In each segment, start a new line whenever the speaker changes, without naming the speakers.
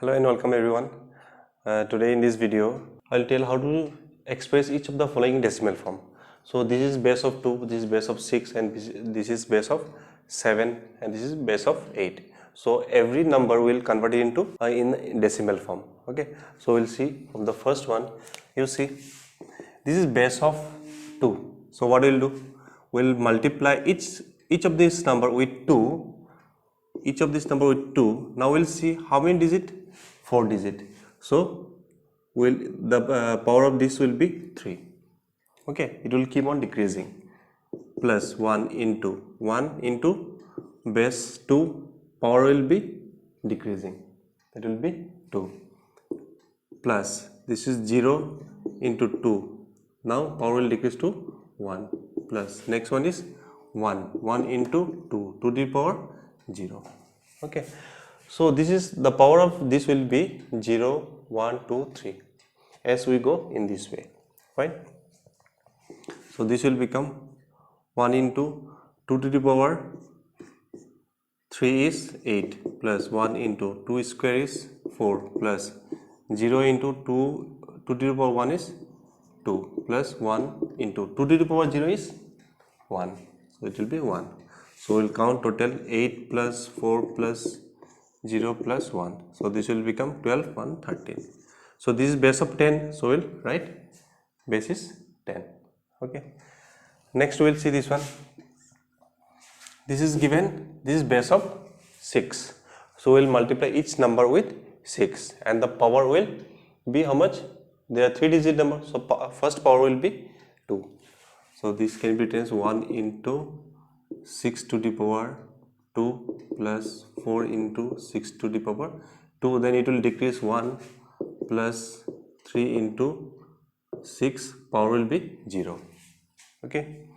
Hello and welcome everyone. Today in this video, I'll tell how to express each of the following decimal form. So this is base of 2, this is base of 6 and this is base of 7 and this is base of 8. So every number will convert it into in decimal form. Okay. So we'll see from the first one. You see, this is base of 2. So what we'll do? We'll multiply each of this number with 2. Each of this number with 2. Now we'll see how many digit? 4 digit. So the power of this will be 3. Okay, it will keep on decreasing. Plus 1 into base 2, power will be decreasing. That will be 2. Plus this is 0 into 2. Now power will decrease to 1. Plus next one is 1 into 2 to the power 0. Okay, so this is the power of this will be 0, 1, 2, 3 as we go in this way. Fine. So this will become 1 into 2 to the power 3 is 8 plus 1 into 2 square is 4 plus 0 into 2 to the power 1 is 2 plus 1 into 2 to the power 0 is 1. So it will be 1. So we'll count total 8 plus 4 plus 0 plus 1. So this will become 12, 1, 13. So this is base of 10. So we'll write base is 10. Okay. Next we'll see this one. This is given, this is base of 6. So we'll multiply each number with 6 and the power will be how much? There are 3 digit number. So first power will be 2. So this can be written as 1 into 6 to the power 2 plus 4 into 6 to the power 2. Then it will decrease 1 plus 3 into 6, power will be 0. Okay.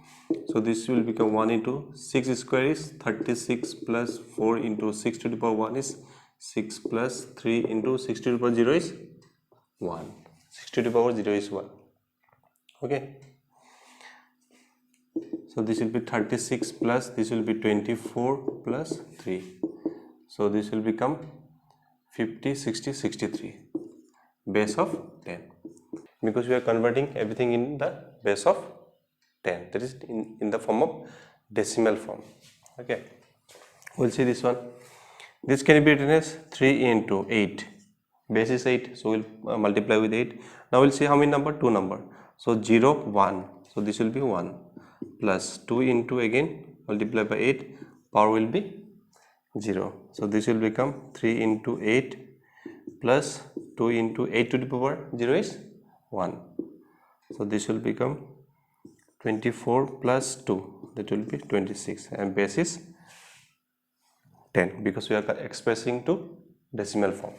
So this will become 1 into 6 square is 36 plus 4 into 6 to the power 1 is 6 plus 3 into 6 to the power 0 is 1. 6 to the power 0 is 1. Okay. So this will be 36 plus this will be 24 plus 3. So this will become 50, 60, 63. Base of 10. Because we are converting everything in the base of 10. That is in the form of decimal form. Okay. We'll see this one. This can be written as 3 into 8. Base is 8. So we'll multiply with 8. Now we'll see how many number? 2 number. So 0, 1. So this will be 1. Plus 2 into again multiply by 8, power will be 0. So this will become 3 into 8 plus 2 into 8 to the power 0 is 1. So this will become 24 plus 2, that will be 26 and base is 10 because we are expressing to decimal form.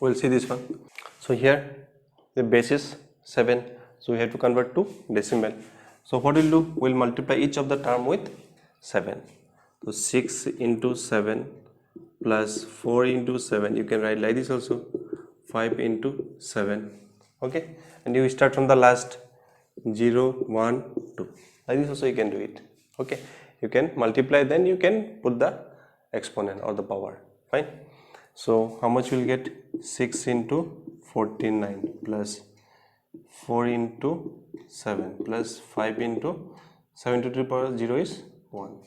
We'll see this one. So here the base is 7, so we have to convert to decimal. So what we'll do, we'll multiply each of the term with 7. So 6 into 7 plus 4 into 7, you can write like this also, 5 into 7. Okay, and you start from the last 0, 1, 2. Like this also you can do it. Okay, you can multiply, then you can put the exponent or the power. Fine. So how much will get? 6 into 49 plus 4 into 7 plus 5 into 7 to the power 0 is 1.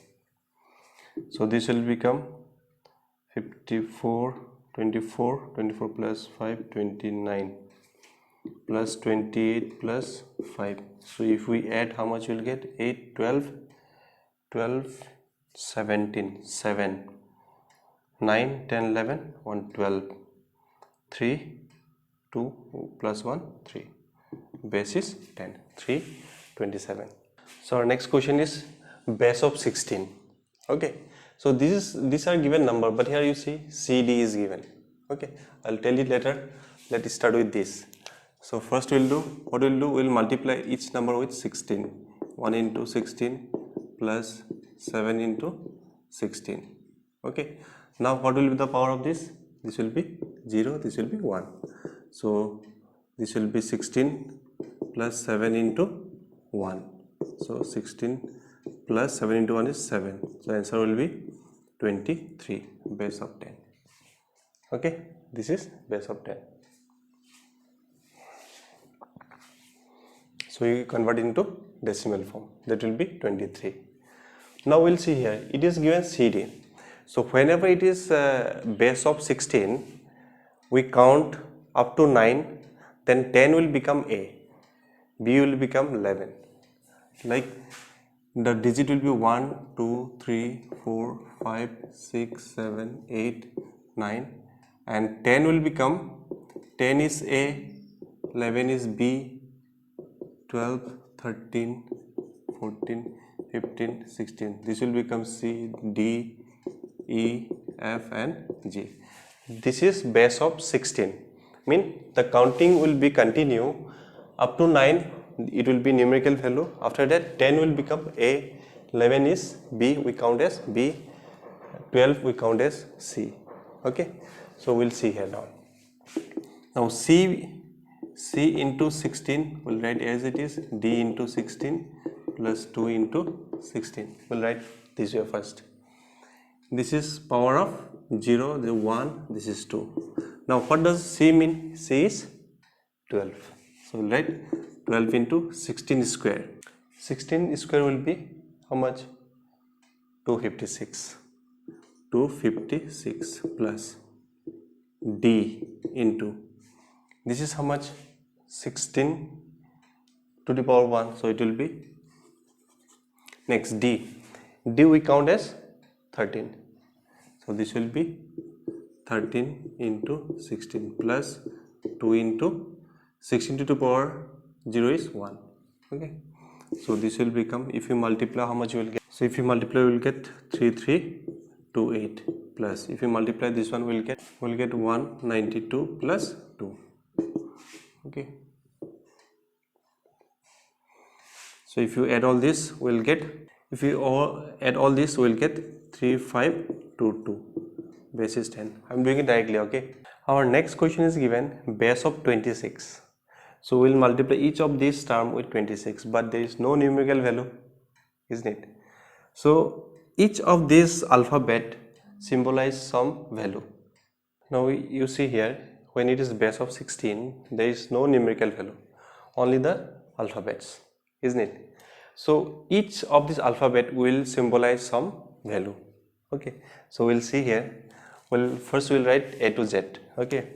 So this will become 54, 24 plus 5, 29 plus 28 plus 5. So if we add, how much we'll get? 8, 12, 17, 7, 9, 10, 11, 1, 12, 3, 2 plus 1, 3. Base is 10, 3, 27. So our next question is base of 16. Okay, so these are given number, but here you see CD is given. Okay, I'll tell you later. Let's start with this. So first we'll do, what we'll do, we'll multiply each number with 16. 1 into 16 plus 7 into 16. Okay, now what will be the power of this? This will be 0, this will be 1. So this will be 16 plus 7 into 1. So 16 plus 7 into 1 is 7. So answer will be 23, base of 10. Okay, this is base of 10. So we convert into decimal form, that will be 23. Now we'll see here, it is given CD. So whenever it is base of 16, we count up to 9, then 10 will become A, B will become 11. Like the digit will be 1, 2, 3, 4, 5, 6, 7, 8, 9, and 10 will become 10 is A, 11 is B, 12, 13, 14, 15, 16. This will become C, D, E, F and G. This is base of 16. Mean the counting will be continue up to 9, it will be numerical value. After that 10 will become A, 11 is B, we count as B, 12 we count as C. Okay, so we'll see here now. Now C into 16 we'll write as it is, D into 16 plus 2 into 16. We'll write this way first. This is power of 0, the 1, this is 2. Now what does C mean? C is 12. So we'll write 12 into 16 square. 16 square will be how much? 256. 256 plus D into, this is how much? 16 to the power 1, so it will be, next D we count as 13, so this will be 13 into 16 plus 2 into 16 to the power 0 is 1. Okay, so this will become, if you multiply, how much you will get? So if you multiply, you will get 3328 plus, if you multiply this one, we'll get 192 plus 2. Okay, so if you add all this, we'll get, if you add all this, we'll get 3522. Base is 10. I'm doing it directly. Okay, our next question is given base of 26. So we'll multiply each of these term with 26, but there is no numerical value, isn't it? So each of these alphabet symbolize some value. Now you see here, when it is base of 16, there is no numerical value, only the alphabets, isn't it? So each of this alphabet will symbolize some value. Okay, so we'll see here. Well, first we'll write A to Z. Okay,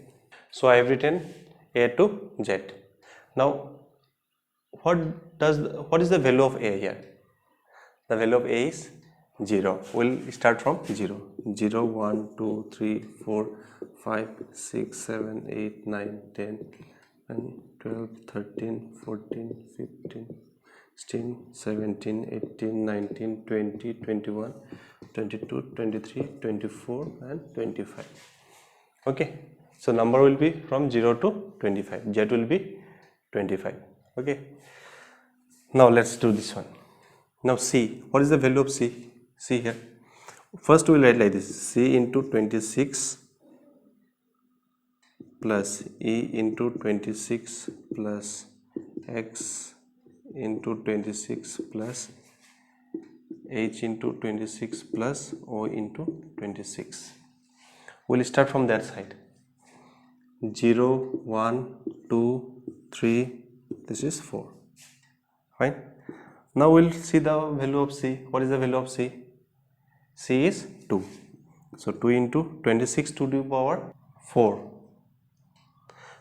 so I have written A to Z. Now what is the value of A here? The value of A is 0. We'll start from 0. 0, 1, 2, 3, 4, 5, 6, 7, 8, 9, 10, 11, 12, 13, 14, 15, 16, 17, 18, 19, 20, 21, 22, 23, 24 and 25. Okay, so number will be from 0 to 25. Z will be 25. Okay, now let's do this one. Now C, what is the value of C? See here, first we will write like this, C into 26 plus E into 26 plus X into 26 plus H into 26 plus O into 26. We'll start from that side. 0, 1, 2, 3, this is 4. Fine. Now we'll see the value of C. What is the value of C? C is 2. So 2 into 26 to the power 4.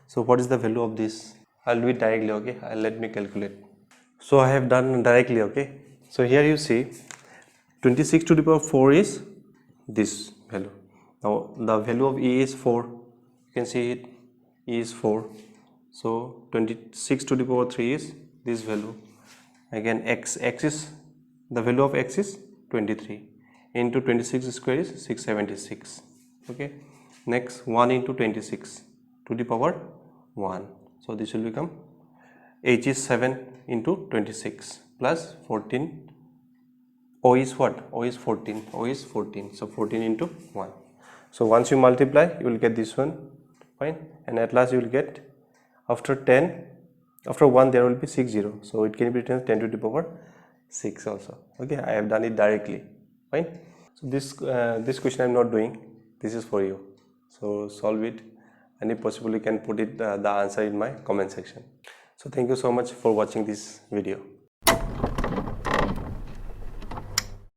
So what is the value of this? I'll do it directly. Okay, let me calculate. So I have done directly. Okay, so here you see 26 to the power 4 is this value. Now the value of E is 4. You can see it, E is 4. So 26 to the power 3 is this value. Again X is, the value of X is 23 into 26 square is 676. Okay, next 1 into 26 to the power 1. So this will become, H is 7 into 26 plus 14. O is what? O is 14. O is 14. So 14 into 1. So once you multiply, you will get this one. Fine. And at last you will get, after 10, after 1 there will be 60. So it can be written 10 to the power 6 also. Okay, I have done it directly. Fine. So this question I am not doing. This is for you. So solve it, and if possible you can put it the answer in my comment section. So thank you so much for watching this video.